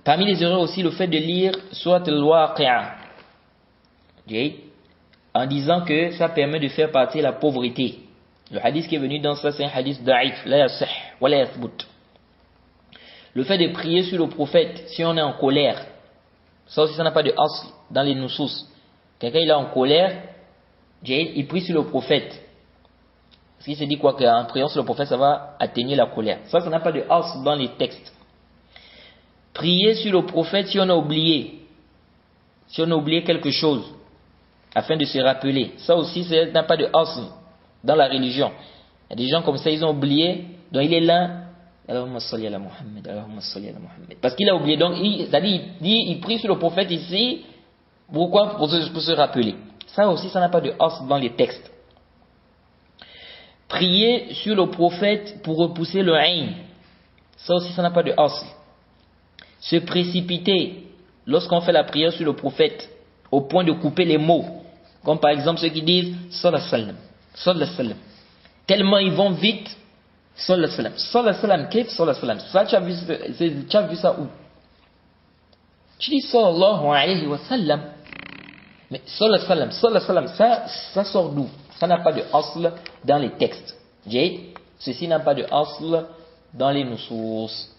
Parmi les erreurs aussi, le fait de lire Surat al-Waqi'a, en disant que ça permet de faire partir la pauvreté. Le hadith qui est venu dans ça, c'est un hadith da'if, la yasih, wa la yathbut. Le fait de prier sur le prophète si on est en colère, ça aussi ça n'a pas de asl dans les nusus. Quelqu'un il est en colère, il prie sur le prophète. Parce qu'il se dit quoi, qu'en priant sur le prophète ça va atténuer la colère. Ça n'a pas de asl dans les textes. Prier sur le prophète si on a oublié. Si on a oublié quelque chose, afin de se rappeler. Ça aussi ça n'a pas de asl dans la religion. Il y a des gens comme ça, ils ont oublié, donc il est là. Allahumma salli ala Muhammad, Allahumma salli ala Muhammad. Parce qu'il a oublié, donc il prie sur le prophète ici. Pourquoi? Pour se rappeler. Ça aussi, ça n'a pas de asl dans les textes. Prier sur le prophète pour repousser le ayn. Ça aussi, ça n'a pas de asl. Se précipiter lorsqu'on fait la prière sur le prophète, au point de couper les mots. Comme par exemple ceux qui disent sallallahu alayhi wa sallam. Tellement ils vont vite. Sallallahu alayhi wa sallam. Sallallahu alayhi wa sallam. Qu'est-ce sallallahu alayhi wa sallam? Tu as vu ça où? Tu dis sallallahu alayhi wa sallam. Mais sallallahu alayhi wa sallam, ça sort d'où? Ça n'a pas de asl dans les textes. Ceci n'a pas de asl dans les nusus.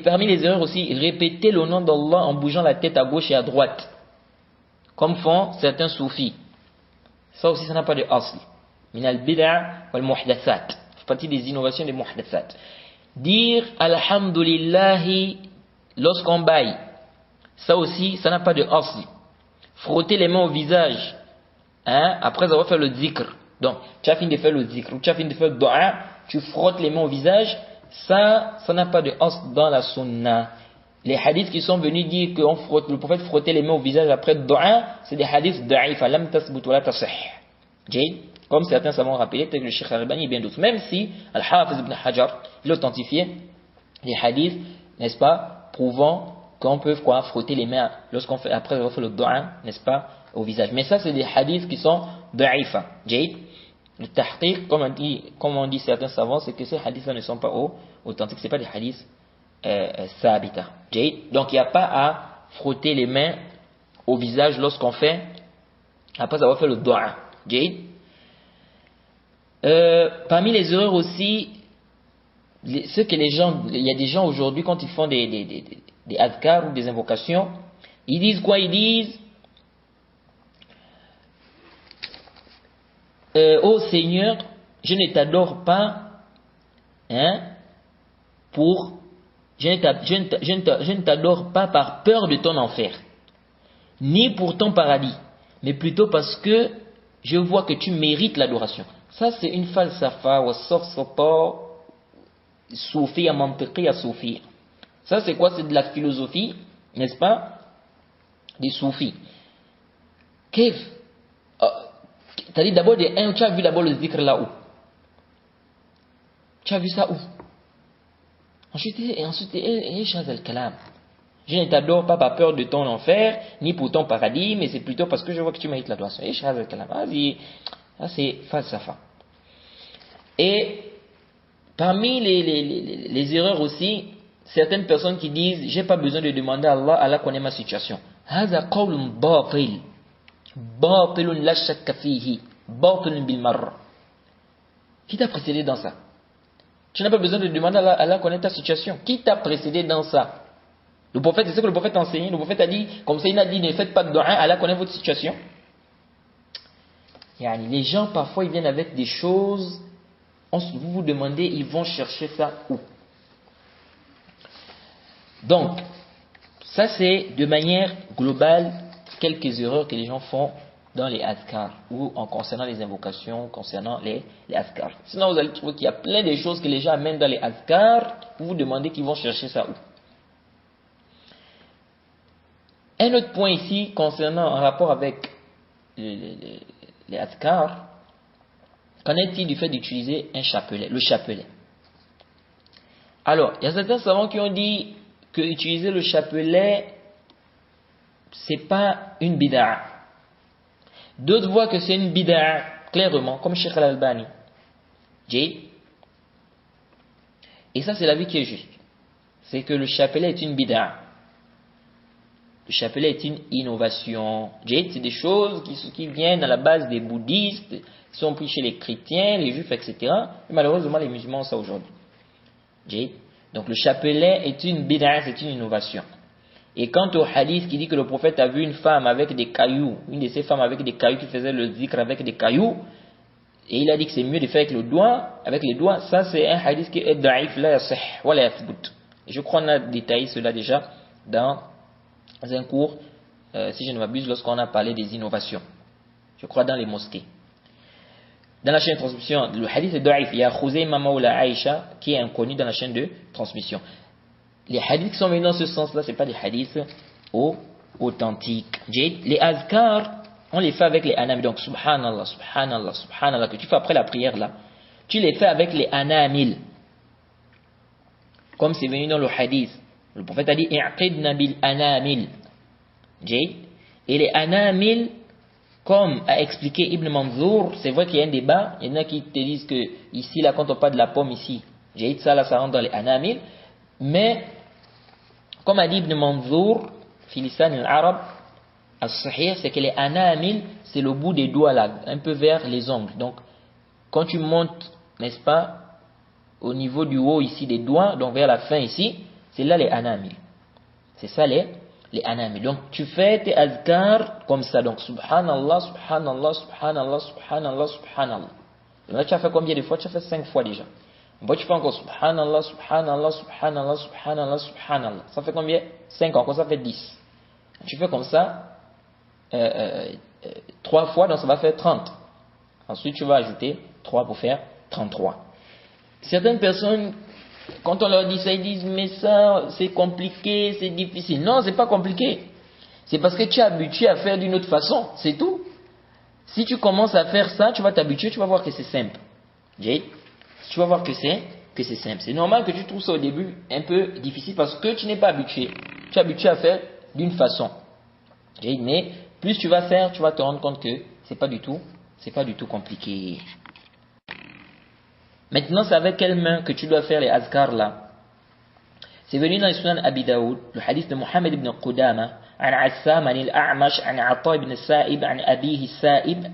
Parmi les erreurs aussi, répéter le nom d'Allah en bougeant la tête à gauche et à droite. Comme font certains soufis. Ça aussi, ça n'a pas de asl. Min al-bid'a wal muhdathat. C'est partie des innovations des muhdathat. Dire alhamdulillahi lorsqu'on baille. Ça aussi, ça n'a pas de asl. Frotter les mains au visage. Après avoir fait le zikr. Donc, tu as fini de faire le zikr. Ou tu as fini de faire le dua. Tu frottes les mains au visage. Ça n'a pas de asl dans la sunna. Les hadiths qui sont venus dire que le prophète frottait les mains au visage après le dua, c'est des hadiths da'if, lam tasbut wa la tasih. Comme certains savants rappelé, tel que le Cheikh Al-Albani et bien d'autres. Même si Al-Hafiz ibn Hajar, il authentifiait les hadiths, n'est-ce pas, prouvant qu'on peut frotter les mains lorsqu'on fait, après avoir fait le dua, n'est-ce pas, au visage. Mais ça, c'est des hadiths qui sont da'ifa. Le tahqiq, comme on dit certains savants, c'est que ces hadiths-là ne sont pas authentiques, c'est pas des hadiths sabita. Donc il n'y a pas à frotter les mains au visage lorsqu'on fait, après avoir fait le dua. Parmi les erreurs aussi, il y a des gens aujourd'hui quand ils font des adhkar ou des invocations, ils disent quoi? Ils disent ô Seigneur, je ne t'adore pas je ne t'adore pas par peur de ton enfer, ni pour ton paradis, mais plutôt parce que je vois que tu mérites l'adoration. Ça, c'est une falsafa, wa safsata, soufi, mantiqi, soufi. Ça, c'est quoi? C'est de la philosophie, n'est-ce pas? Des soufis. Kef? T'as dit d'abord tu as vu d'abord le zikr là où? Tu as vu ça où? Ensuite, je ne t'adore pas par peur de ton enfer, ni pour ton paradis, mais c'est plutôt parce que je vois que tu mérites l'adoration. Ça, c'est falsafa. Et parmi les erreurs aussi, certaines personnes qui disent j'ai pas besoin de demander à Allah, Allah connaît ma situation. هذا قول باطل باطل لا شك فيه باطل بالمرة. Qui t'a précédé dans ça? Tu n'as pas besoin de demander à Allah connaît ta situation. Qui t'a précédé dans ça? Le prophète, c'est ce que le prophète a enseigné. Le prophète a dit, comme ça il a dit, ne faites pas de dua, Allah connaît votre situation. Les gens parfois ils viennent avec des choses, vous vous demandez, ils vont chercher ça où? Donc, ça c'est de manière globale quelques erreurs que les gens font dans les adhkar ou en concernant les invocations, concernant les adhkar. Sinon vous allez trouver qu'il y a plein de choses que les gens amènent dans les adhkar, vous vous demandez qu'ils vont chercher ça où. Un autre point ici concernant en rapport avec les adhkar, qu'en est-il du fait d'utiliser un chapelet, le chapelet? Alors, il y a certains savants qui ont dit que utiliser le chapelet c'est pas une bid'a. D'autres voient que c'est une bid'a clairement, comme Cheikh Al-Albani. Et ça c'est l'avis qui est juste. c'est que le chapelet est une bid'a. Le chapelet est une innovation. C'est des choses qui viennent à la base des bouddhistes, qui sont pris chez les chrétiens, les juifs, etc. Et malheureusement, les musulmans ont ça aujourd'hui. Donc le chapelet est une bid'a, c'est une innovation. Et quant au hadith qui dit que le prophète a vu une femme avec des cailloux, une de ces femmes avec des cailloux qui faisait le zikr avec des cailloux, et il a dit que c'est mieux de faire avec les doigts, ça c'est un hadith qui est da'if, la yasih, wa la yathbut. Je crois qu'on a détaillé cela déjà dans un cours, si je ne m'abuse, lorsqu'on a parlé des innovations. Je crois dans les mosquées. Dans la chaîne de transmission, le hadith est da'if. Il y a Khuzayma Mawla Aïcha qui est inconnu dans la chaîne de transmission. Les hadiths qui sont venus dans ce sens-là, ce n'est pas des hadiths authentiques. Les azkar, on les fait avec les anamil. Donc, subhanallah, subhanallah, subhanallah, que tu fais après la prière là, tu les fais avec les anamil. Comme c'est venu dans le hadith. Le prophète a dit, i'qidna bil anamil. Et les anamil, comme a expliqué Ibn Manzour, c'est vrai qu'il y a un débat. Il y en a qui te disent que ici, là, quand on parle de la pomme ici, ça là, ça rentre dans les anamil. Mais, comme a dit Ibn Manzour, Filisan al-Arab, al-Sahih, c'est que les anamil, c'est le bout des doigts là, un peu vers les ongles. Donc, quand tu montes, n'est-ce pas, au niveau du haut ici des doigts, donc vers la fin ici, c'est là les anamil. C'est ça les anamil. Donc, tu fais tes azkar comme ça. Donc, subhanallah, subhanallah, subhanallah, subhanallah, subhanallah. Là, tu as fait combien de fois? Tu as fait 5 fois déjà. Bon, tu fais encore subhanallah, subhanallah, subhanallah, subhanallah, subhanallah. Ça fait combien? 5 encore, ça fait 10. Tu fais comme ça 3 fois, donc ça va faire 30. Ensuite, tu vas ajouter 3 pour faire 33. Certaines personnes, quand on leur dit ça, ils disent mais ça, c'est compliqué, c'est difficile. Non, c'est pas compliqué. C'est parce que tu es habitué à faire d'une autre façon, c'est tout. Si tu commences à faire ça, tu vas t'habituer, tu vas voir que c'est simple. Tu vas voir que c'est simple. C'est normal que tu trouves ça au début un peu difficile parce que tu n'es pas habitué. Tu es habitué à faire d'une façon. Mais plus tu vas faire, tu vas te rendre compte que c'est pas du tout compliqué. Maintenant, c'est avec quelle main que tu dois faire les azkar là? C'est venu dans le Sunan Abi Daoud, le hadith de Muhammad ibn Qudama, عن عسام عن الأعمش عن عطاء بن السائب عن أبيه السائب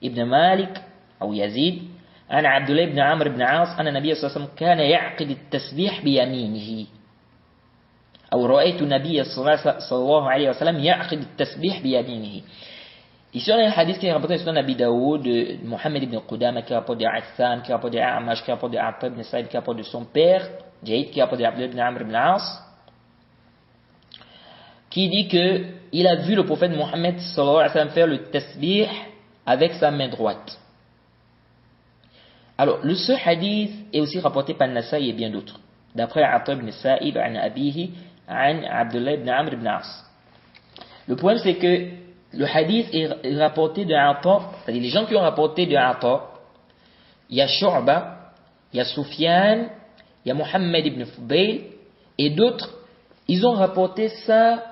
ابن مالك أو يزيد عن عبد الله بن عمرو بن عاص أن النبي صلى الله عليه وسلم كان يعقد التسبيح بيمينه أو رأيت النبي صلى الله عليه وسلم يعقد التسبيح بيمينه. Ici, on a un hadith qui est rapporté sur Nabi Daoud, de Mohammed ibn Qudama, qui rapporte de Assam, qui rapporte de Amash, qui rapporte de Atta ibn Sa'id, qui rapporte de son père, Jaïd, qui rapporte de Abdullah ibn Amr ibn As, qui dit que il a vu le prophète Mohammed sallallahu alayhi wa sallam faire le tasbih avec sa main droite. Alors, ce hadith est aussi rapporté par Nasa'i et bien d'autres. D'après Atta ibn Sa'id, an Abihi, an Abdullah ibn Amr ibn As. Le problème, c'est que le hadith est rapporté de Atta, c'est-à-dire les gens qui ont rapporté de Atta, il y a Shu'ba, il y a Sufyan, il y a Muhammad ibn Fubayl, et d'autres, ils ont rapporté ça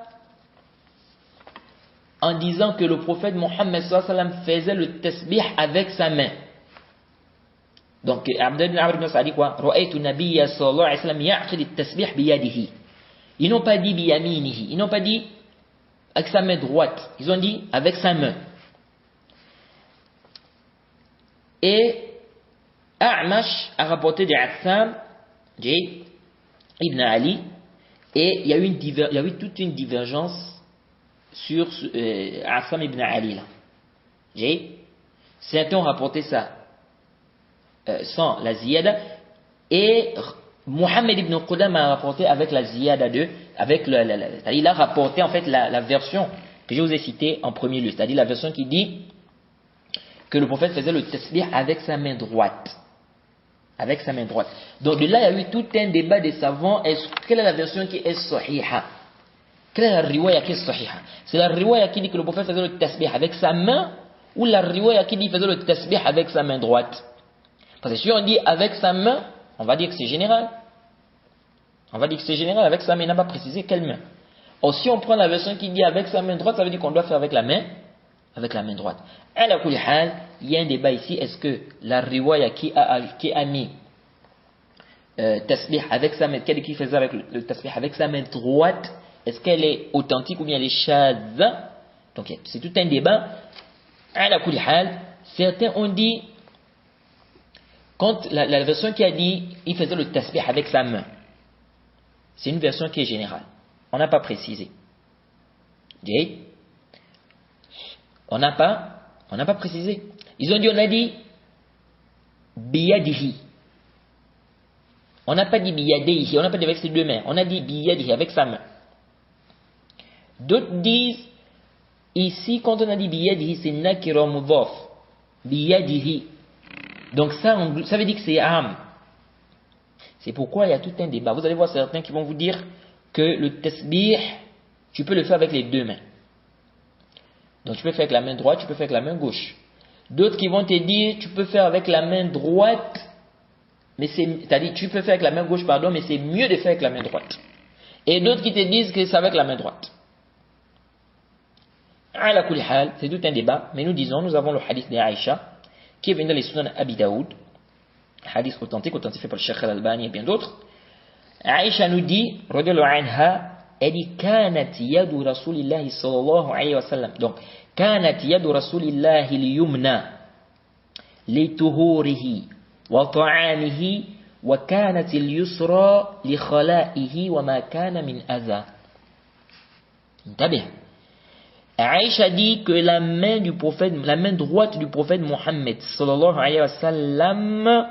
en disant que le prophète Mohammed sallallahu alayhi wa sallam faisait le tasbih avec sa main. Donc, Abdullah ibn Amr ibn As a dit quoi? Ra'aytu nabiyya sallallahu alayhi wa sallam ya'qid at-tasbih biyadihi. Ils n'ont pas dit biyaminihi, ils n'ont pas dit avec sa main droite, ils ont dit avec sa main. Et A'mash a rapporté de Assam, Ibn Ali, et il y a eu toute une divergence sur Assam Ibn Ali là. Certains ont rapporté ça sans la ziyada, et Mohammed ibn Qudam a rapporté avec la ziyada c'est-à-dire il a rapporté en fait la version que je vous ai citée en premier lieu, c'est-à-dire la version qui dit que le prophète faisait le tasbih avec sa main droite. Avec sa main droite. Donc de là, il y a eu tout un débat des savants. Quelle est la version qui est sahiha? Quelle est la riwaya qui est sahiha? C'est la riwaya qui dit que le prophète faisait le tasbih avec sa main, ou la riwaya qui dit qu'il faisait le tasbih avec sa main droite? Parce que si on dit avec sa main, on va dire que c'est général. On va dire que c'est général avec sa main, il n'a pas précisé quelle main. Or si on prend la version qui dit avec sa main droite, ça veut dire qu'on doit faire avec la main droite. Ala kulli hal, il y a un débat ici, est-ce que la riwaya qui a mis tasbih avec sa main, quelqu'un qui faisait avec le tasbih avec sa main droite, est-ce qu'elle est authentique ou bien elle est shadha? Donc c'est tout un débat. À la kulli hal, certains ont dit, quand la version qui a dit il faisait le tasbih avec sa main, c'est une version qui est générale. On n'a pas précisé. On n'a pas précisé. Ils ont dit, on a dit biyadihi. On n'a pas dit biyadihi, on n'a pas dit avec ses deux mains. On a dit biyadihi, avec sa main. D'autres disent, ici, quand on a dit biyadihi, c'est nakira mudhaf. Biyadihi. Donc ça veut dire que c'est am. C'est pourquoi il y a tout un débat. Vous allez voir certains qui vont vous dire que le tasbih, tu peux le faire avec les deux mains. Donc tu peux faire avec la main droite, tu peux faire avec la main gauche. D'autres qui vont te dire, tu peux faire avec la main droite, mais c'est-à-dire tu peux faire avec la main gauche, pardon, mais c'est mieux de faire avec la main droite. Et d'autres qui te disent que c'est avec la main droite. Ala kulli hal, c'est tout un débat, mais nous avons le hadith d'Aïcha, qui est venu dans les Sunan Abi Daoud, hadith authentique authentifié par le Cheikh Al-Albani et bien d'autres. Aïcha nous dit, radiyallahu anha, elle dit kanat yadu rasulillahi sallallahu alayhi wa sallam. Donc kanat yadu rasulillahi liyumna li tuhurihi wa ta'amihi wa kanat al-yusra li khala'ihi wa ma kana min adha. Intabih. Aïcha dit que la main du prophète, la main droite du prophète Mohammed sallallahu alayhi wa sallam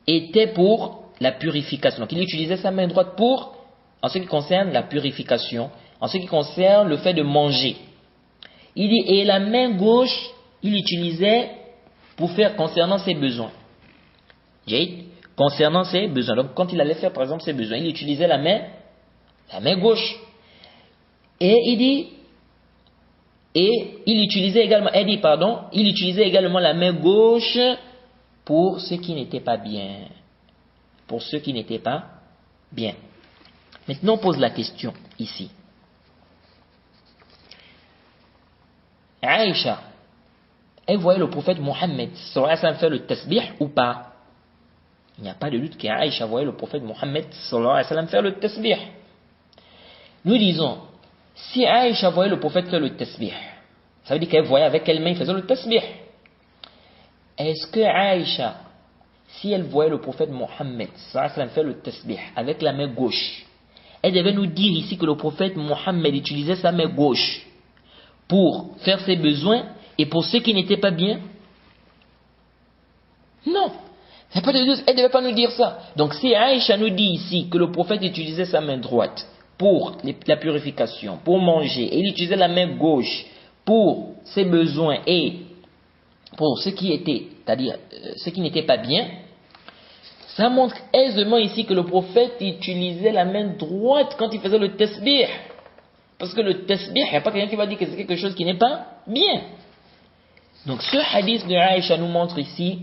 était pour la purification. Donc il utilisait sa main droite pour, en ce qui concerne la purification, en ce qui concerne le fait de manger. Il dit, et la main gauche, il utilisait pour faire concernant ses besoins. Concernant ses besoins. Donc quand il allait faire par exemple ses besoins, il utilisait la main gauche. Et il dit, il utilisait également la main gauche pour ce qui n'était pas bien. Pour ceux qui n'étaient pas bien. Maintenant, on pose la question ici. Aïcha, elle voyait le prophète Mohammed sallallahu alayhi wa sallam faire le tasbih ou pas? Il n'y a pas de doute qu'Aïcha voyait le prophète Mohammed sallallahu alayhi wa sallam faire le tasbih. Nous disons, si Aïcha voyait le prophète faire le tasbih, ça veut dire qu'elle voyait avec quelle main il faisait le tasbih. Est-ce que Aïcha, si elle voyait le prophète Mohammed faire le tasbih avec la main gauche, elle devait nous dire ici que le prophète Mohammed utilisait sa main gauche pour faire ses besoins et pour ceux qui n'étaient pas bien? Non. Elle ne devait pas nous dire ça. Donc si Aïcha nous dit ici que le prophète utilisait sa main droite pour la purification, pour manger, et il utilisait la main gauche pour ses besoins et pour ce qui était, c'est-à-dire ce qui n'était pas bien, ça montre aisément ici que le prophète utilisait la main droite quand il faisait le tasbih. Parce que le tasbih, il n'y a pas quelqu'un qui va dire que c'est quelque chose qui n'est pas bien. Donc ce hadith de Aïcha nous montre ici,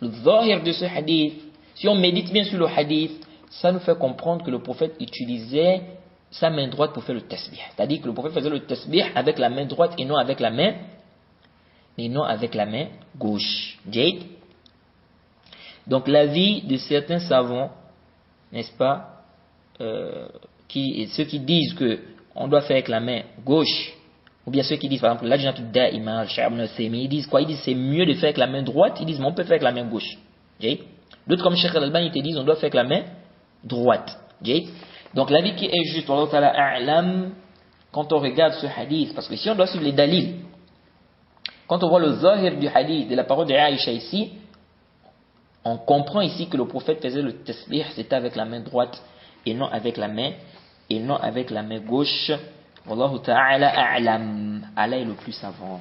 le zahir de ce hadith, si on médite bien sur le hadith, ça nous fait comprendre que le prophète utilisait sa main droite pour faire le tasbih. C'est-à-dire que le prophète faisait le tasbih avec la main droite et non avec la main gauche. Jade. Donc l'avis de certains savants, n'est-ce pas, ceux qui disent que on doit faire avec la main gauche, ou bien ceux qui disent par exemple l'ajnatul da'ima, ils disent quoi? Ils disent c'est mieux de faire avec la main droite, ils disent mais on peut faire avec la main gauche. D'autres comme Cheikh Al-Albani te disent on doit faire avec la main droite. Donc l'avis qui est juste, Allah Ta'ala a'lam, quand on regarde ce hadith, parce que si on doit suivre les dalils, quand on voit le zahir du hadith, de la parole de Aïcha ici, on comprend ici que le prophète faisait le tasbih, c'était avec la main droite et non avec la main gauche. Wallahu ta'ala a'lam. Allah est le plus savant.